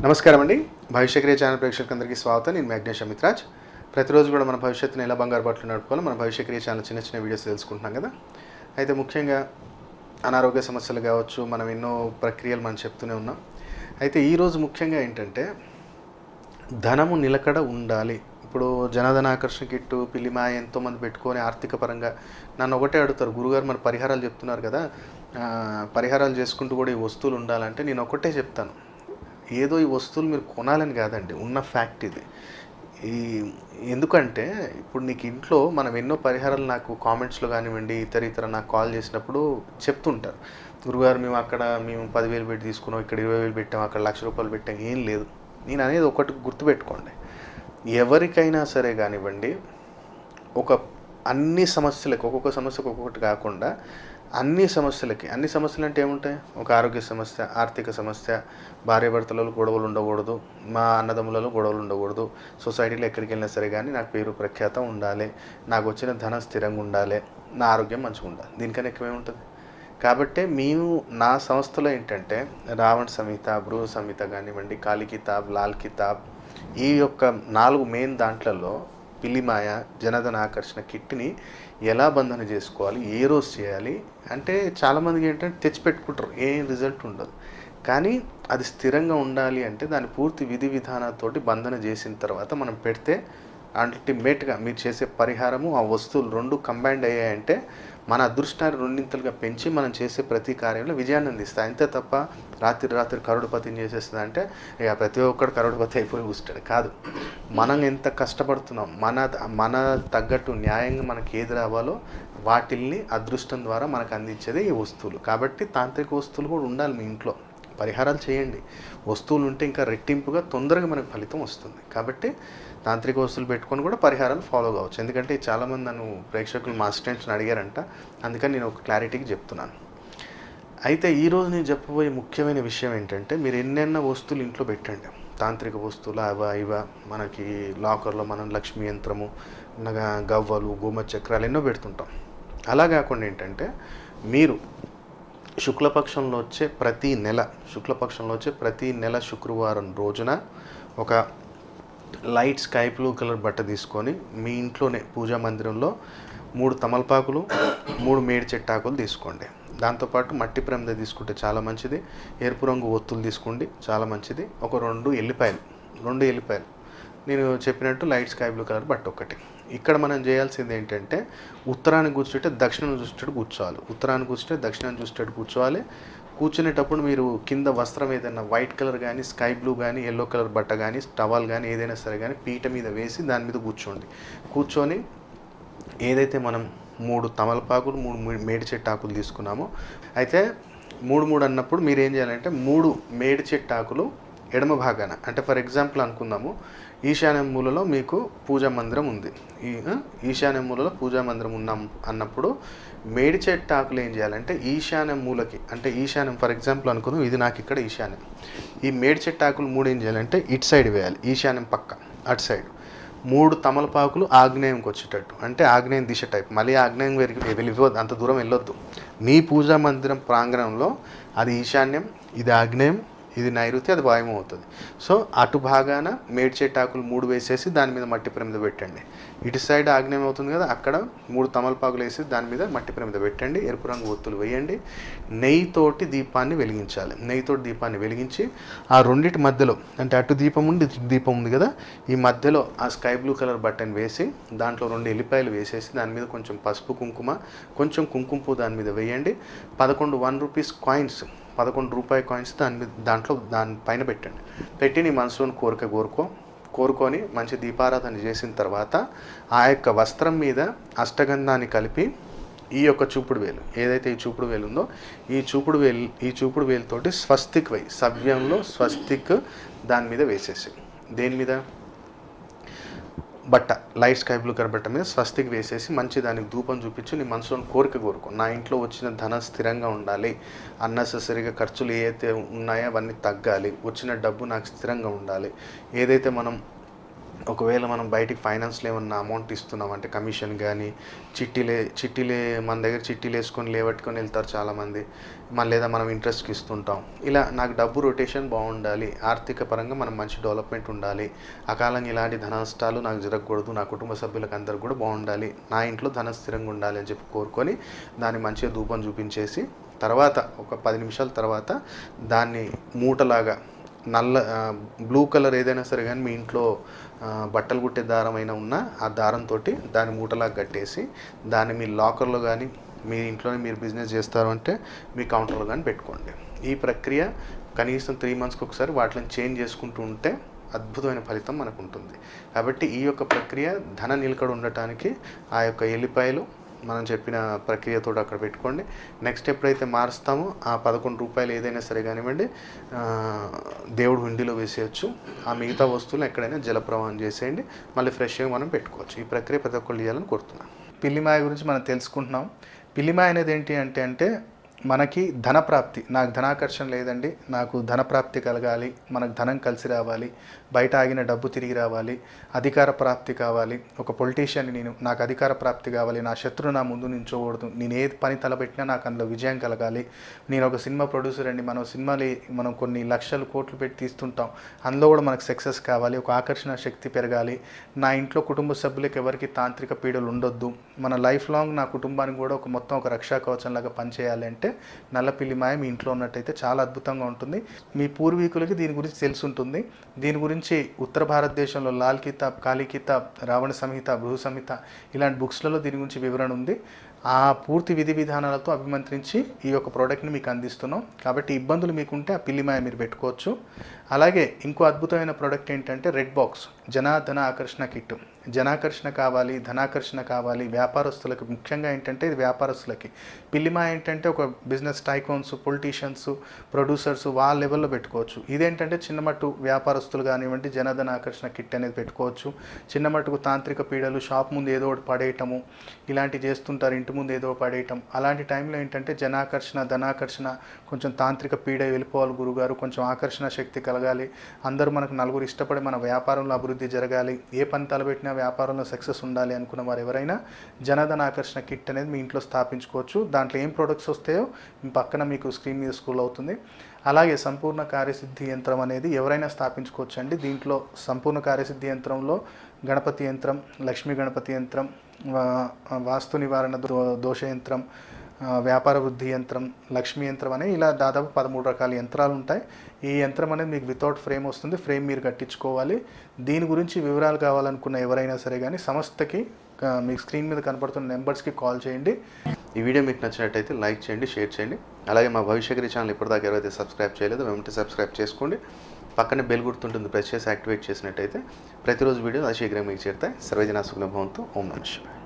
నమస్కారం అండి. భవిష్యక్రియ ఛానల్ ప్రేక్షకులందరికీ స్వాగతం. నేను మ్యాగ్నేష్ అమిత్రాజ్. ప్రతిరోజు కూడా మన భవిష్యత్తుని ఎలా బంగారు బాటలో నడుపుకోవాలో మన భవిష్యక్రియ ఛానల్ చిన్న చిన్న వీడియోస్ తెలుసుకుంటున్నాం కదా. అయితే ముఖ్యంగా అనారోగ్య సమస్యలు కావచ్చు, మనం ఎన్నో ప్రక్రియలు మనం చెప్తూనే ఉన్నాం. అయితే ఈరోజు ముఖ్యంగా ఏంటంటే ధనము నిలకడ ఉండాలి. ఇప్పుడు జనధన ఆకర్షణ కిట్టు, పిల్లిమాయ ఎంతోమంది పెట్టుకొని ఆర్థిక పరంగా నన్ను ఒకటే అడుగుతారు, గురుగారు మరి పరిహారాలు చెప్తున్నారు కదా, పరిహారాలు చేసుకుంటూ కూడా ఈ వస్తువులు ఉండాలంటే నేను ఒకటే చెప్తాను, ఏదో ఈ వస్తువులు మీరు కొనాలని కాదండి, ఉన్న ఫ్యాక్ట్ ఇది. ఈ ఎందుకంటే ఇప్పుడు నీకు ఇంట్లో మనం ఎన్నో పరిహారాలు నాకు కామెంట్స్లో కానివ్వండి, ఇతర నాకు కాల్ చేసినప్పుడు చెప్తుంటారు, గురుగారు మేము 10,000 పెట్టి తీసుకున్నాం, ఇక్కడ 20,000 పెట్టాం, అక్కడ ₹1,00,000 పెట్టాం. ఏం లేదు. నేను అనేది ఒకటి గుర్తుపెట్టుకోండి, ఎవరికైనా సరే కానివ్వండి, అన్ని సమస్యలకు ఒక్కొక్క సమస్యకు ఒక్కొక్కటి కాకుండా అన్ని సమస్యలు అంటే ఏముంటాయి? ఒక ఆరోగ్య సమస్య, ఆర్థిక సమస్య, భార్యాభర్తలలో గొడవలు ఉండకూడదు, మా అన్నదమ్ములలో గొడవలు ఉండకూడదు, సొసైటీలో ఎక్కడికి వెళ్ళినా సరే కానీ నాకు పేరు ప్రఖ్యాతం ఉండాలి, నాకు వచ్చిన ధనం స్థిరంగా ఉండాలి, నా ఆరోగ్యం మంచిగా ఉండాలి. దీనికన్నా ఎక్కువేముంటుంది? కాబట్టి నా సంస్థలో ఏంటంటే రావణ సంహిత, బృహ సంహిత కానివ్వండి, కాళీ కితాబ్, లాల్ కితాబ్, ఈ యొక్క 4 మెయిన్ దాంట్లలో పిల్లిమాయ, జనధన ఆకర్షణ కిట్ని ఎలా బంధన చేసుకోవాలి, ఏ రోజు చేయాలి అంటే చాలామందికి ఏంటంటే తెచ్చిపెట్టుకుంటారు, ఏం రిజల్ట్ ఉండదు. కానీ అది స్థిరంగా ఉండాలి అంటే దాని పూర్తి విధి విధానాలతోటి బంధన చేసిన తర్వాత మనం పెడితే అల్టిమేట్గా మీరు చేసే పరిహారము, ఆ వస్తువులు 2 కంబైండ్ అయ్యాయంటే మన అదృష్టాన్ని 2 పెంచి మనం చేసే ప్రతి కార్యంలో విజయాన్ని అందిస్తాయి. అంతే తప్ప రాత్రి కరోడుపతిని చేసేస్తుంది అంటే ఇక ప్రతి ఒక్కడు కరోడుపతి అయిపోయి కూర్చుంటాడు కాదు. మనం ఎంత కష్టపడుతున్నాం, మన తగ్గట్టు న్యాయంగా మనకి ఏది రావాలో వాటిల్ని అదృష్టం ద్వారా మనకు అందించేదే ఈ వస్తువులు. కాబట్టి తాంత్రిక వస్తువులు కూడా ఉండాలి మీ ఇంట్లో. పరిహారాలు చేయండి, వస్తువులు ఉంటే ఇంకా రెట్టింపుగా తొందరగా మనకు ఫలితం వస్తుంది. కాబట్టి తాంత్రిక వస్తువులు పెట్టుకొని కూడా పరిహారాలు ఫాలో కావచ్చు. ఎందుకంటే చాలామంది నన్ను ప్రేక్షకులు మా అసిస్టెంట్స్ని అడిగారంట, అందుకని నేను ఒక క్లారిటీకి చెప్తున్నాను. అయితే ఈరోజు నేను చెప్పబోయే ముఖ్యమైన విషయం ఏంటంటే, మీరు ఎన్నెన్న వస్తువులు ఇంట్లో పెట్టండి, తాంత్రిక వస్తువులు ఇవా మనకి లాకర్లో మనం లక్ష్మీ యంత్రము, గవ్వలు, గోమ చక్రాలు ఎన్నో పెడుతుంటాం. అలా కాకుండా ఏంటంటే మీరు శుక్లపక్షంలో వచ్చే ప్రతి నెల శుక్రవారం రోజున ఒక లైట్ స్కై బ్లూ కలర్ బట్ట తీసుకొని మీ ఇంట్లోనే పూజా మందిరంలో 3 తమలపాకులు, 3 మేడి చెట్టాకులు తీసుకోండి. దాంతోపాటు మట్టి ప్రమిద తీసుకుంటే చాలా మంచిది, ఎరుపు రంగు ఒత్తులు తీసుకోండి చాలా మంచిది, ఒక 2 ఎల్లిపాయలు నేను చెప్పినట్టు లైట్ స్కై బ్లూ కలర్ బట్ట ఒకటి. ఇక్కడ మనం చేయాల్సింది ఏంటంటే ఉత్తరాన్ని కూర్చుంటే దక్షిణం చూసేటట్టు కూర్చోవాలి, ఉత్తరాన్ని కూర్చుంటే దక్షిణం చూసేటట్టు కూర్చోవాలి. కూర్చునేటప్పుడు మీరు కింద వస్త్రం ఏదైనా వైట్ కలర్ కానీ, స్కై బ్లూ కానీ, ఎల్లో కలర్ బట్ట కానీ, టవల్ కానీ ఏదైనా సరే కానీ పీట మీద వేసి దాని మీద కూర్చొని ఏదైతే మనం 3 తమలపాకులు, 3 మేడి చెట్టు ఆకులు తీసుకున్నామో, అయితే 3 అన్నప్పుడు మీరు ఏం చేయాలంటే 3 మేడి చెట్టు ఆకులు ఎడమ భాగాన, అంటే ఫర్ ఎగ్జాంపుల్ అనుకుందాము, ఈశాన్య మూలలో మీకు పూజా మందిరం ఉంది, ఈశాన్య మూలలో పూజా మందిరం ఉన్నాం అన్నప్పుడు మేడి చెట్టు ఆకులు ఏం చేయాలంటే ఈశాన్య మూలకి, అంటే ఈశాన్యం ఫర్ ఎగ్జాంపుల్ అనుకుందాం, ఇది నాకు ఇక్కడ ఈశాన్యం, ఈ మేడి చెట్టు ఆకులు 3 ఏం చేయాలంటే ఇటు సైడ్ వేయాలి, ఈశాన్యం పక్క అటు సైడ్. 3 తమలపాకులు ఆగ్నేయంకి వచ్చేటట్టు, అంటే ఆగ్నేయం దిశ టైప్, మళ్ళీ ఆగ్నేయం వెళ్ళిపోద్దు, అంత దూరం వెళ్ళొద్దు. మీ పూజా మందిరం ప్రాంగణంలో అది ఈశాన్యం, ఇది ఆగ్నేయం, ఇది నైరుతి, అది వాయువు అవుతుంది. సో అటు భాగాన మేడి చెట్టాకులు 3 వేసేసి దాని మీద మట్టి ప్రమిద పెట్టండి. ఇటు సైడ్ ఆగ్నేయం అవుతుంది కదా, అక్కడ 3 తమలపాకులు వేసి దాని మీద మట్టి ప్రమిద పెట్టండి, ఎరుపు రంగు ఒత్తులు వేయండి, నెయ్యితోటి దీపాన్ని వెలిగించాలి. నెయ్యితోటి దీపాన్ని వెలిగించి ఆ రెండింటి మధ్యలో, అంటే అటు దీపం ఉంది ఇటు దీపం ఉంది కదా, ఈ మధ్యలో ఆ స్కై బ్లూ కలర్ బటన్ వేసి దాంట్లో 2 ఎల్లిపాయలు వేసేసి దాని మీద కొంచెం పసుపు కుంకుమ, కొంచెం కుంకుమ పువ్వు దాని మీద వేయండి. 11 ₹1 కాయిన్స్, 11 రూపాయి కాయిన్స్ దానిపైన పెట్టి నీ మనసులోని కోరుకొని మంచి దీపారాధన చేసిన తర్వాత ఆ యొక్క వస్త్రం మీద అష్టగంధాన్ని కలిపి ఈ యొక్క చూపుడు వేలు, ఏదైతే ఈ చూపుడు వేలు ఉందో ఈ చూపుడు వేలుతోటి స్వస్తిక్ సవ్యంలో స్వస్తిక్ దాని మీద వేసేసి, దేని మీద? బట్ట, లైట్ స్కై బ్లూ కలర్ బట్ట మీద స్వస్తిక్ వేసేసి మంచి దానికి ధూపం చూపించి నీ మనసులోని కోరుకో, నా ఇంట్లో వచ్చిన ధనం స్థిరంగా ఉండాలి, అన్నెసెసరీగా ఖర్చులు ఏవైతే ఉన్నాయో అవన్నీ తగ్గాలి, వచ్చిన డబ్బు నాకు స్థిరంగా ఉండాలి, ఏదైతే మనం ఒకవేళ మనం బయటికి ఫైనాన్స్లో ఏమన్నా అమౌంట్ ఇస్తున్నాం అంటే కమిషన్ కానీ చిట్టీలే మన దగ్గర చిట్టీలు వేసుకొని లేవట్టుకొని వెళ్తారు చాలామంది, లేదా మనం ఇంట్రెస్ట్కి ఇస్తుంటాం. ఇలా నాకు డబ్బు రొటేషన్ బాగుండాలి, ఆర్థిక పరంగా మనం మంచి డెవలప్మెంట్ ఉండాలి, అకాలంగా ఇలాంటి ధన నష్టాలు నాకు జరగకూడదు, నా కుటుంబ సభ్యులకు అందరికి కూడా బాగుండాలి, నా ఇంట్లో ధన స్థిరంగా ఉండాలి అని చెప్పి కోరుకొని దాన్ని మంచిగా ధూపం చూపించేసి తర్వాత ఒక 10 నిమిషాల తర్వాత దాన్ని మూటలాగా బ్లూ కలర్ ఏదైనా సరే కానీ మీ ఇంట్లో బట్టలు కుట్టే దారం అయినా ఉన్నా ఆ దారంతో దాన్ని మూటలాగా కట్టేసి దాన్ని మీ లాకర్లో కానీ మీ ఇంట్లోనే మీరు బిజినెస్ చేస్తారు అంటే మీ కౌంటర్లో కానీ పెట్టుకోండి. ఈ ప్రక్రియ కనీసం 3 మంత్స్కి ఒకసారి వాటిని చేంజ్ చేసుకుంటూ ఉంటే అద్భుతమైన ఫలితం మనకు ఉంటుంది. కాబట్టి ఈ యొక్క ప్రక్రియ ధన నిలకడ ఉండటానికి ఆ యొక్క ఎల్లిపాయలు మనం చెప్పిన ప్రక్రియతో అక్కడ పెట్టుకోండి. నెక్స్ట్ ఎప్పుడైతే మారుస్తామో ఆ 11 రూపాయలు ఏదైనా సరే కానివ్వండి దేవుడు హుండీలో వేసేయచ్చు. ఆ మిగతా వస్తువులు ఎక్కడైనా జలప్రవాహం చేసేయండి, మళ్ళీ ఫ్రెష్గా మనం పెట్టుకోవచ్చు. ఈ ప్రక్రియ ప్రతి ఒక్కళ్ళు చేయాలని కోరుతున్నాను. పిల్లిమాయ గురించి మనం తెలుసుకుంటున్నాం. పిల్లిమాయ అనేది ఏంటి అంటే మనకి ధనప్రాప్తి, నాకు ధనాకర్షణ లేదండి, నాకు ధనప్రాప్తి కలగాలి, మనకు ధనం కలిసి రావాలి, బయట ఆగిన డబ్బు తిరిగి రావాలి, అధికార ప్రాప్తి కావాలి, ఒక పొలిటీషియన్ని నాకు అధికార ప్రాప్తి కావాలి, నా శత్రువు నా ముందు నించోకూడదు, నేను ఏ పని తలపెట్టినా నాకు అందులో విజయం కలగాలి, నేను ఒక సినిమా ప్రొడ్యూసర్ అండి, మనం కొన్ని లక్షలు కోట్లు పెట్టి తీస్తుంటాం, అందులో కూడా మనకు సక్సెస్ కావాలి, ఒక ఆకర్షణ శక్తి పెరగాలి, నా ఇంట్లో కుటుంబ సభ్యులకు ఎవరికి తాంత్రిక పీడలు ఉండొద్దు, మన లైఫ్ లాంగ్ నా కుటుంబానికి కూడా మొత్తం ఒక రక్షా కవచంలాగా పనిచేయాలి అంటే నల్ల పిల్లిమాయ మీ ఇంట్లో ఉన్నట్టయితే చాలా అద్భుతంగా ఉంటుంది. మీ పూర్వీకులకి దీని గురించి తెలిసి ఉంటుంది. దీని గురించి ఉత్తర భారతదేశంలో లాల్ కితాబ్, కాళీ కితాబ్, రావణ సంహిత, బృహ సంహిత ఇలాంటి బుక్స్లలో దీని గురించి వివరణ ఉంది. ఆ పూర్తి విధి విధానాలతో అభిమంత్రించి ఈ యొక్క ప్రోడక్ట్ని మీకు అందిస్తున్నాం. కాబట్టి ఇబ్బందులు మీకుంటే ఆ పిల్లిమాయ మీరు పెట్టుకోవచ్చు. అలాగే ఇంకో అద్భుతమైన ప్రోడక్ట్ ఏంటంటే రెడ్ బాక్స్ జనాధన ఆకర్షణ కిట్. జనాకర్షణ కావాలి, ధనాకర్షణ కావాలి వ్యాపారస్తులకు, ముఖ్యంగా ఏంటంటే ఇది వ్యాపారస్తులకి. పిల్లిమాయ ఏంటంటే ఒక బిజినెస్ టైకోన్స్, పొలిటీషియన్స్, ప్రొడ్యూసర్స్ వాళ్ళ లెవెల్లో పెట్టుకోవచ్చు. ఇదేంటంటే చిన్నమట్టు వ్యాపారస్తులు కానివ్వండి జనధన ఆకర్షణ కిట్ అనేది పెట్టుకోవచ్చు. చిన్నమట్టుకు తాంత్రిక పీడలు, షాప్ ముందు ఏదో ఒకటి పడేయటము ఇలాంటివి చేస్తుంటారు, ఇంటి ముందు ఏదో పడేయటం, అలాంటి టైంలో ఏంటంటే జనాకర్షణ, ధనాకర్షణ, కొంచెం తాంత్రిక పీడ వెళ్ళిపోవాలి గురుగారు, కొంచెం ఆకర్షణ శక్తి కలగాలి, అందరూ మనకు నలుగురు ఇష్టపడి మన వ్యాపారంలో అభివృద్ధి జరగాలి, ఏ పని తలపెట్టినా వ్యాపారంలో సక్సెస్ ఉండాలి అనుకున్న వారు ఎవరైనా జనధన ఆకర్షణ కిట్ అనేది మీ ఇంట్లో స్థాపించుకోవచ్చు. దాంట్లో ఏం ప్రొడక్ట్స్ వస్తాయో పక్కన మీకు స్క్రీన్ మీద స్క్రోల్ అవుతుంది. అలాగే సంపూర్ణ కార్యసిద్ధి యంత్రం అనేది ఎవరైనా స్థాపించుకోవచ్చు అండి. దీంట్లో సంపూర్ణ కార్యసిద్ధి యంత్రంలో గణపతి యంత్రం, లక్ష్మీ గణపతి యంత్రం, వాస్తు నివారణ దోష యంత్రం, వ్యాపార వృద్ధి యంత్రం, లక్ష్మీ యంత్రం అనే ఇలా దాదాపు 13 రకాల యంత్రాలు ఉంటాయి. ఈ యంత్రం అనేది మీకు వితౌట్ ఫ్రేమ్ వస్తుంది, ఫ్రేమ్ మీరు కట్టించుకోవాలి. దీని గురించి వివరాలు కావాలనుకున్న ఎవరైనా సరే కానీ సంస్థకి మీకు స్క్రీన్ మీద కనపడుతున్న నెంబర్స్కి కాల్ చేయండి. ఈ వీడియో మీకు నచ్చినట్టయితే లైక్ చేయండి, షేర్ చేయండి. అలాగే మా భవిష్యగిరి ఛానల్ ఇప్పటిదాకా ఎవరైతే సబ్స్క్రైబ్ చేయలేదో వెంటనే సబ్స్క్రైబ్ చేసుకోండి. పక్కనే బెల్ గుర్తుంటుంది, ప్రెస్ చేసి యాక్టివేట్ చేసినట్టయితే ప్రతిరోజు వీడియో శీఘ్రంగా మీకు చేరుతాయి. సర్వేజన సుఖినో భవంతు. ఓం నమః శివాయ.